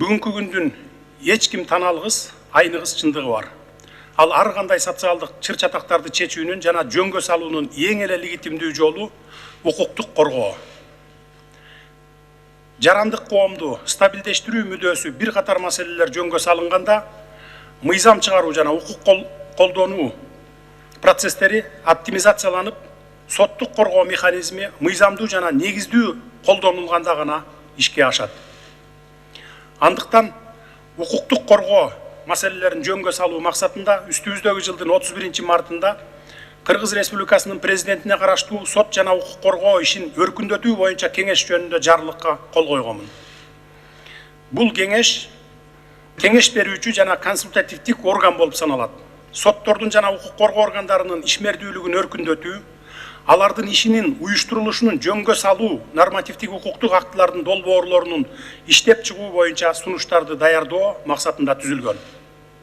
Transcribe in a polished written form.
Бүгүнкү күндүн эч ким таналгыс, айныгыс чындыгы бар. Ал ар кандай социалдык чыр чатактарды чечүүнүн жана жөнгө салуунун эң эле легитимдүү жолу укуктук коргоо. Жарандык коомду стабилдештирүү мүдөөсү бир катар маселелер жөнгө салынганда, мыйзам чыгаруу жана укук колдонуу процесстери оптимизацияланып, соттук коргоо механизми мыйзамдуу жана негиздүү колдонулганда гана ишке ашат. Андыктан укуктук коргоо маселелерин жөнгө салуу максатында үстүбүздөгү жылдын 31 мартында Кыргыз Республикасынын президентине караштуу сот жана укук коргоо ишин өркүндөтүү боюнча кеңеш жөнүндө жарлыкка кол койгонмун. Бул кеңеш берүүчү жана консультативдик орган болуп саналат. Соттордун жана укук коргоо органдарынын ишмердүүлүгүн өркүндөтүү, алардын ишинин уюштурулушунун жөнгө салуу, нормативдик укуктук актылардын долбоорлорунун иштеп чыгуу боюнча сунуштарды даярдоо максатында түзүлгөн.